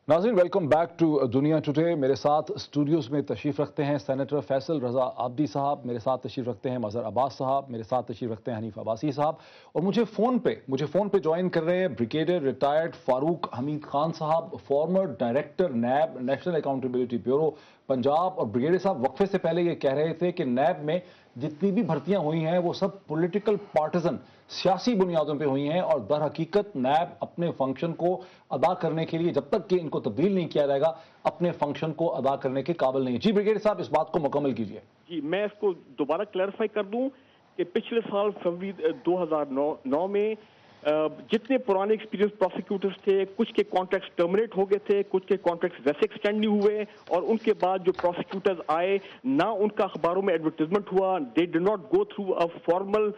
नाज़रीन welcome back to दुनिया today. मेरे साथ स्टूडियोज़ में तशरीफ़ रखते हैं सेनेटर फैसल रज़ा आब्दी साहब, मेरे साथ तशरीफ़ रखते हैं मज़हर अब्बास साहब, मेरे साथ तशरीफ़ रखते हैं हनीफ अब्बासी साहब, और मुझे फ़ोन पे ज्वाइन कर रहे हैं brigadier retired Farooq Hamid Khan sahab, former director NAB national accountability bureau Punjab. और ब्रिगेडियर साहब वक्फे से पहले ये कह रहे थे कि नैब में जितनी भी भर्तियां हुई हैं वो सब पॉलिटिकल पार्टिजन सियासी बुनियादों पे हुई हैं, और दर हकीकत नैब अपने फंक्शन को अदा करने के लिए जब तक कि इनको तब्दील नहीं किया जाएगा अपने फंक्शन को अदा करने के काबिल नहीं है। जी ब्रिगेडियर साहब, इस बात को मुकम्मल कीजिए। जी, मैं इसको दोबारा क्लैरिफाई कर दूं कि पिछले साल फरवरी 2009 में जितने पुराने एक्सपीरियंस प्रोसिक्यूटर्स थे, कुछ के कॉन्ट्रैक्ट्स टर्मिनेट हो गए थे, कुछ के कॉन्ट्रैक्ट्स वैसे एक्सटेंड नहीं हुए, और उनके बाद जो प्रोसिक्यूटर्स आए ना उनका अखबारों में एडवर्टाइजमेंट हुआ, they did not go through a formal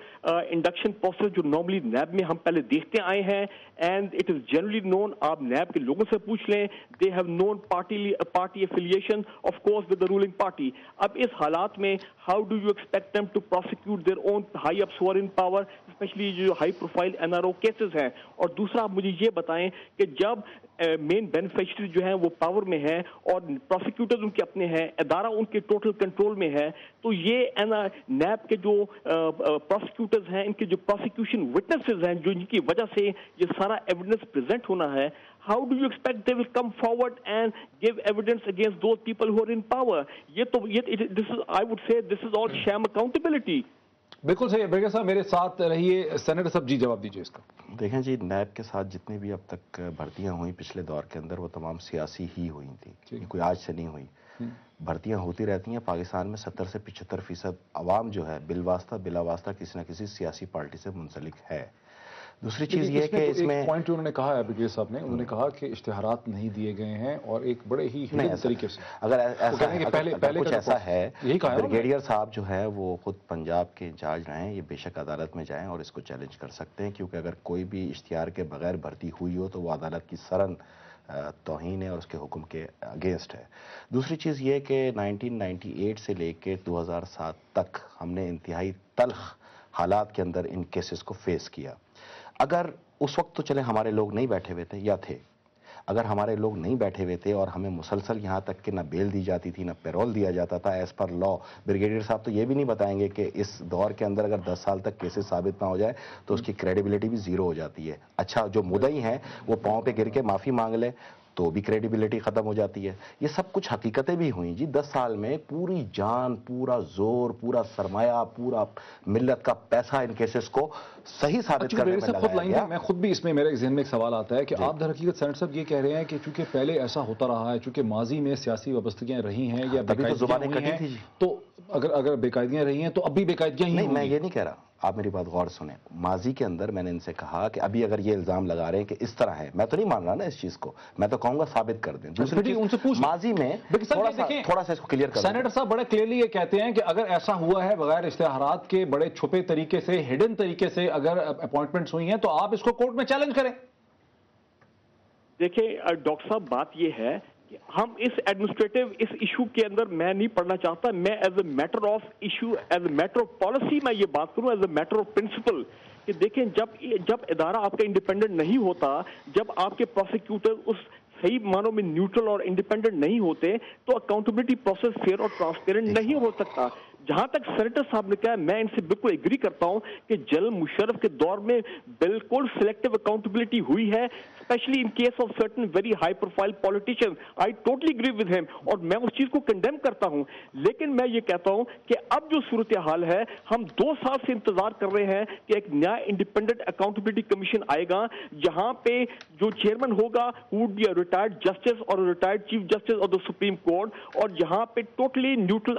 induction process जो नॉर्मली नैब में हम पहले देखते आए हैं। And it is generally known, आप नैब के लोगों से पूछ लें, they have known party affiliation of course with the ruling party. अब इस हालात में how do you expect them to prosecute their own high ups who are in power, especially जो हाई प्रोफाइल एनआरओ केसेस हैं। और दूसरा आप मुझे ये बताएं कि जब मेन बेनिफिशियरी जो है वो पावर में है और प्रोसिक्यूटर्स उनके अपने हैं, अदारा उनके टोटल कंट्रोल में है, तो ये नैब के जो प्रोसिक्यूटर्स हैं, इनके जो प्रोसिक्यूशन विटनेसेस हैं, जो इनकी वजह से ये सारा एविडेंस प्रेजेंट होना है, how do you expect they will come forward and give evidence against those people who are in power? This is, I would say, this is all sham accountability. बिल्कुल सही है ब्रिगेडियर साहब, मेरे साथ रहिए। Senator साहब जी जवाब दीजिए इसका। देखें जी, नैब के साथ जितनी भी अब तक भर्तियां हुई पिछले दौर के अंदर वो तमाम सियासी ही हुई थी, कोई आज से नहीं हुई। भर्तियां होती रहती हैं। पाकिस्तान में 70 से 75% अवाम जो है बिलवास्ता बिलावास्ता किसी न किसी सियासी पार्टी से मुंसलिक है। दूसरी चीज ये कि इसमें पॉइंट उन्होंने कहा है ब्रिगेडियर साहब ने, उन्होंने कहा कि इश्तिहारात नहीं दिए गए हैं और एक बड़े ही हिडन तरीके से, अगर ऐसा पहले कुछ ऐसा है, यही कहा ब्रिगेडियर साहब जो है वो खुद पंजाब के इंचार्ज रहे हैं, ये बेशक अदालत में जाएं और इसको चैलेंज कर सकते हैं, क्योंकि अगर कोई भी इश्तिहार के बगैर भर्ती हुई हो तो वो अदालत की सरन तौहीन है और उसके हुक्म के अगेंस्ट है। दूसरी चीज़ ये कि 1998 से लेके 2007 तक हमने इंतहाई तल्ख हालात के अंदर इन केसेस को फेस किया। अगर उस वक्त तो चले हमारे लोग नहीं बैठे हुए थे या थे, अगर हमारे लोग नहीं बैठे हुए थे और हमें मुसलसल यहाँ तक कि ना बेल दी जाती थी ना पैरोल दिया जाता था एज पर लॉ, ब्रिगेडियर साहब तो ये भी नहीं बताएंगे कि इस दौर के अंदर अगर 10 साल तक केसेस साबित ना हो जाए तो उसकी क्रेडिबिलिटी भी जीरो हो जाती है। अच्छा, जो मुद्दई हैं वो पाँव पे गिर के माफ़ी मांग ले तो भी क्रेडिबिलिटी खत्म हो जाती है। ये सब कुछ हकीकतें भी हुई जी। 10 साल में पूरी जान, पूरा जोर, पूरा सरमाया, पूरा मिल्लत का पैसा इन केसेस को सही साबित करने में लगाया गया। मैं खुद भी इसमें, मेरे ज़हन में एक सवाल आता है कि आप दर हकीकत सेनेटर साहब ये कह रहे हैं कि चूंकि पहले ऐसा होता रहा है, चूंकि माजी में सियासी वाबस्तगियां रही हैं या बेकायदगियां हुई हैं, तो अगर बेकायदगियां रही हैं तो अब भी बेकायदगियां ही नहीं, मैं ये नहीं कह रहा, आप मेरी बात गौर सुने। माजी के अंदर मैंने इनसे कहा कि अभी अगर ये इल्जाम लगा रहे हैं कि इस तरह है, मैं तो नहीं मान रहा ना इस चीज को, मैं तो कहूंगा साबित कर दें। दूसरी चीज उनसे पूछ, माजी में थोड़ा सा इसको क्लियर कर। सेनेटर साहब बड़े क्लियरली ये कहते हैं कि अगर ऐसा हुआ है बगैर इश्तिहारात के, बड़े छुपे तरीके से, हिडन तरीके से अगर अपॉइंटमेंट्स हुई हैं तो आप इसको कोर्ट में चैलेंज करें। देखिए डॉक्टर साहब, बात ये है हम इस एडमिनिस्ट्रेटिव इस इशू के अंदर मैं नहीं पढ़ना चाहता। मैं as a matter of issue, as a matter of policy मैं ये बात करूं, as a matter of principle कि देखें जब इदारा आपका इंडिपेंडेंट नहीं होता, जब आपके प्रोसिक्यूटर उस सही मानों में न्यूट्रल और इंडिपेंडेंट नहीं होते, तो अकाउंटेबिलिटी प्रोसेस फेयर और ट्रांसपेरेंट नहीं हो सकता। जहां तक सेनेटर साहब ने कहा, मैं इनसे बिल्कुल एग्री करता हूं कि जनरल मुशर्रफ के दौर में बिल्कुल सिलेक्टिव अकाउंटेबिलिटी हुई है, especially in case of certain very high profile politicians. I totally agree with him और मैं उस चीज को कंडेम करता हूं। लेकिन मैं ये कहता हूं कि अब जो सूरत हाल है, हम 2 साल से इंतजार कर रहे हैं कि एक नया इंडिपेंडेंट अकाउंटेबिलिटी कमीशन आएगा, जहां पे जो चेयरमैन होगा would be a retired justice और retired chief justice of the supreme court, और जहां पे टोटली न्यूट्रल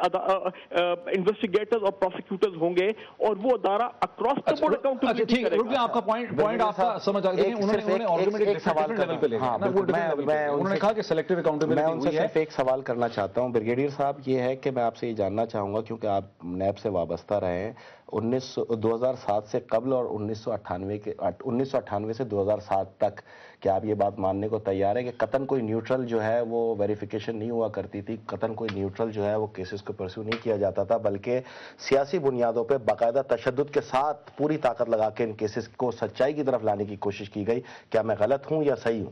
इन्वेस्टिगेटर्स और प्रोसिक्यूटर्स होंगे और वो अदारा अक्रॉस द बोर्ड अकाउंटेबिलिटी करेगा। आपका पॉइंट आपका समझ आ गया। उन्होंने आर्गुमेंट एक सवाल लेवल पे लेगा ना, उन्होंने कहा कि सिलेक्टिव अकाउंटेबिलिटी हुई है। मैं उनसे सिर्फ एक सवाल करना चाहता हूं ब्रिगेडियर साहब, ये है कि मैं आपसे ये जानना चाहूंगा, क्योंकि आप नैब से वाबस्ता रहे हैं 2007 से कबल और 1998 से 2007 तक, क्या आप ये बात मानने को तैयार है कि कतन कोई न्यूट्रल जो है वो वेरिफिकेशन नहीं हुआ करती थी, कतन कोई न्यूट्रल जो है वो केसेस को परस्यू नहीं किया जाता था, बल्कि सियासी बुनियादों पे बाकायदा तशद्दुद के साथ पूरी ताकत लगा के इन केसेस को सच्चाई की तरफ लाने की कोशिश की गई? क्या मैं गलत हूं या सही हूं?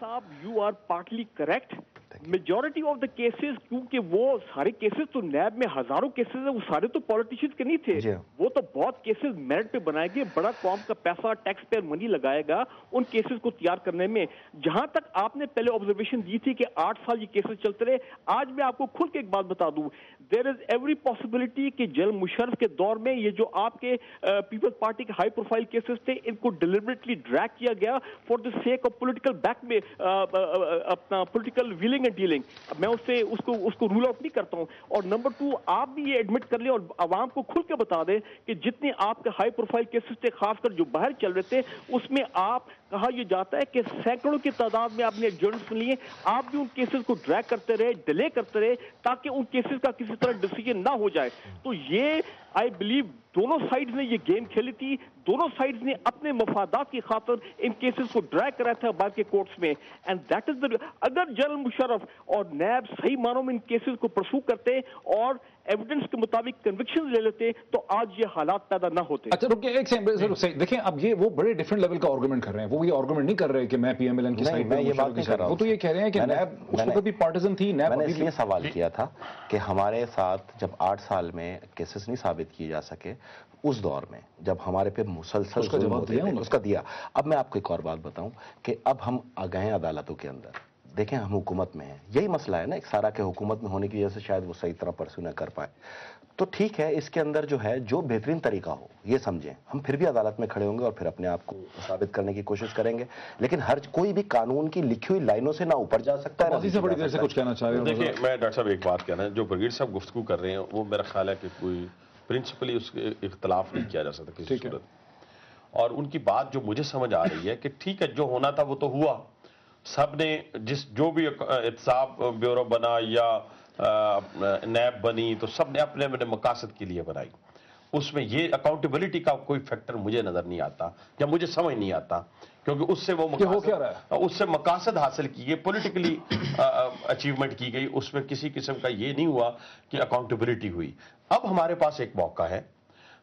साहब, you are partly correct. Majority of the cases, क्योंकि वो सारे केसेस तो नैब में हजारों केसेस है, वो सारे तो पॉलिटिशियंस के नहीं थे, वो तो बहुत केसेस मेरिट पे बनाए गए, बड़ा कौम का पैसा, टैक्स पेयर मनी लगाएगा उन केसेस को तैयार करने में। जहां तक आपने पहले ऑब्जर्वेशन दी थी कि 8 साल ये केसेस चलते रहे, आज मैं आपको खुल के एक बात बता दूं, देयर इज एवरी पॉसिबिलिटी कि जनरल मुशर्रफ के दौर में ये जो आपके पीपल्स पार्टी के हाई प्रोफाइल केसेस थे, इनको डिलिबरेटली ड्रैग किया गया for the sake of political back में, अपना पॉलिटिकल विलिंग एंड डीलिंग। मैं उसको रूल आउट नहीं करता हूं। और नंबर 2, आप भी ये एडमिट कर लें और आवाम को खुल के बता दें कि जितने आपके हाई प्रोफाइल केसेस थे, खासकर जो बाहर चल रहे थे, उसमें आप कहा यह जाता है कि सैकड़ों की तादाद में आपने एडजर्नमेंट सुन लिए, आप भी उन केसेस को ड्रैग करते रहे, डिले करते रहे, ताकि उन केसेस का किसी तरह डिसीजन ना हो जाए। तो ये आई बिलीव दोनों साइड्स ने ये गेम खेली थी, दोनों साइड्स ने अपने मफादात की खातिर इन केसेस को ड्रैग कराया था बाहर के कोर्ट्स में, एंड दैट इज द, अगर जनरल मुशर्रफ और नैब सही मानों में इन केसेस को परसू करते और एविडेंस के मुताबिक कन्विक्शन ले लेते, तो आज ये हालात पैदा ना होते। अच्छा रुकिए एक सेकंड, देखें अब ये वो बड़े डिफरेंट लेवल का आर्गुमेंट कर रहे हैं, वो ये आर्गुमेंट नहीं कर रहे कि मैं पीएमएलएन की साइड में, ये बात नहीं कर रहा हूं, वो तो ये कह रहे हैं कि नैब उस वक्त भी पार्टिजन थी। नैब मैंने इसलिए सवाल किया था कि हमारे साथ जब 8 साल में केसेस नहीं साबित किए जा सके, उस दौर में जब हमारे पे मुसलसल उसका जवाब दिया, उसका दिया। अब मैं आपको एक और बात बताऊं कि अब हम आ गए हैं अदालतों के अंदर, देखें हम हुकूमत में हैं, यही मसला है ना, एक सारा के हुकूमत में होने की वजह से शायद वो सही तरह परसू न कर पाए। तो ठीक है, इसके अंदर जो है जो बेहतरीन तरीका हो ये समझें, हम फिर भी अदालत में खड़े होंगे और फिर अपने आप को साबित करने की कोशिश करेंगे, लेकिन हर कोई भी कानून की लिखी हुई लाइनों से ना ऊपर जा सकता है। से बड़ी देर से कुछ कहना चाह रहे हैं। देखिए मैं डॉक्टर साहब एक बात कहना है, जो ब्रिगेड साहब गुफ्तगू कर रहे हैं वो मेरा ख्याल है कि कोई प्रिंसिपली उसके इख्तलाफ नहीं किया जा सकता किसी सूरत। और उनकी बात जो मुझे समझ आ रही है कि ठीक है, जो होना था वो तो हुआ, सब ने जो भी एहतसाब ब्यूरो बना या नैब बनी, तो सब ने अपने अपने मकासद के लिए बनाई। उसमें ये अकाउंटेबिलिटी का कोई फैक्टर मुझे नजर नहीं आता या मुझे समझ नहीं आता, क्योंकि उससे वो उससे मकासद हासिल किए, पॉलिटिकली अचीवमेंट की गई, उसमें किसी किस्म का ये नहीं हुआ कि अकाउंटेबिलिटी हुई। अब हमारे पास एक मौका है,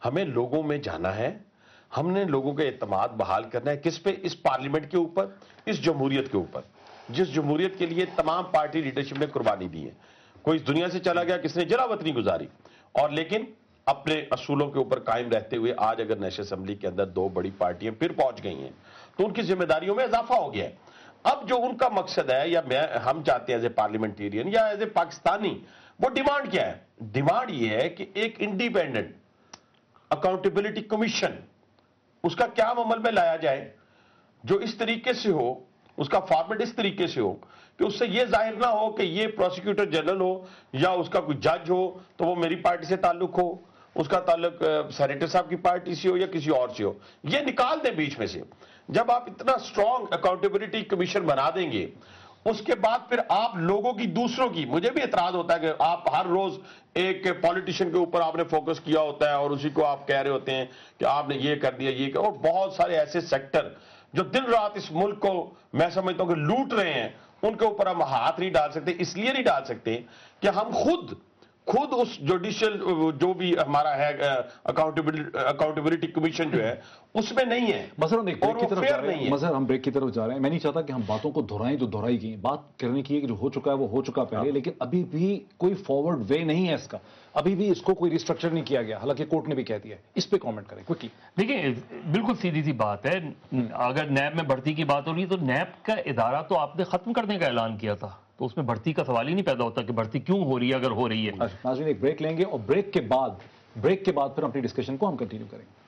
हमें लोगों में जाना है, हमने लोगों के एतमाद बहाल करना है। किस पे? इस पार्लियामेंट के ऊपर, इस जमहूरियत के ऊपर, जिस जमहूरियत के लिए तमाम पार्टी लीडरशिप ने कुर्बानी दी है। कोई इस दुनिया से चला गया, किसने जरावत नहीं गुजारी, और लेकिन अपने असूलों के ऊपर कायम रहते हुए आज अगर नेशनल असेंबली के अंदर 2 बड़ी पार्टियां फिर पहुंच गई हैं, तो उनकी जिम्मेदारियों में इजाफा हो गया है। अब जो उनका मकसद है, या हम चाहते हैं एज ए पार्लियामेंटेरियन या एज ए पाकिस्तानी, वो डिमांड क्या है? डिमांड ये है कि एक इंडिपेंडेंट अकाउंटेबिलिटी कमीशन, उसका क्या अमल में लाया जाए जो इस तरीके से हो, उसका फॉर्मेट इस तरीके से हो कि उससे यह जाहिर ना हो कि ये प्रोसिक्यूटर जनरल हो या उसका कोई जज हो तो वो मेरी पार्टी से ताल्लुक हो, उसका ताल्लुक सेनेटर साहब की पार्टी से हो या किसी और से हो, ये निकाल दें बीच में से। जब आप इतना स्ट्रॉन्ग अकाउंटेबिलिटी कमीशन बना देंगे, उसके बाद फिर आप लोगों की, दूसरों की, मुझे भी एतराज होता है कि आप हर रोज एक पॉलिटिशियन के ऊपर आपने फोकस किया होता है और उसी को आप कह रहे होते हैं कि आपने ये कर दिया, ये कर, और बहुत सारे ऐसे सेक्टर जो दिन रात इस मुल्क को मैं समझता हूं कि लूट रहे हैं, उनके ऊपर हम हाथ नहीं डाल सकते। इसलिए नहीं डाल सकते कि हम खुद उस जुडिशियल जो भी हमारा है अकाउंटेबिलिटी कमीशन जो है उसमें नहीं है। मसलन एक ब्रेक की तरफ जा रहे हैं, मसलन हम ब्रेक की तरफ जा रहे हैं। मैं नहीं चाहता कि हम बातों को दोहराएं जो दोहराई गई। बात करने की है कि जो हो चुका है वो हो चुका पहले, लेकिन अभी भी कोई फॉरवर्ड वे नहीं है इसका, अभी भी इसको कोई रिस्ट्रक्चर नहीं किया गया, हालांकि कोर्ट ने भी कह दिया है। इस पे कमेंट करें क्विकली। देखिए बिल्कुल सीधी सी बात है, अगर नैब में भर्ती की बात हो रही है तो नैब का इदारा तो आपने खत्म करने का ऐलान किया था, तो उसमें भर्ती का सवाल ही नहीं पैदा होता कि भर्ती क्यों हो रही है अगर हो रही है। नाज़रीन एक ब्रेक लेंगे और ब्रेक के बाद फिर अपनी डिस्कशन को हम कंटिन्यू करेंगे।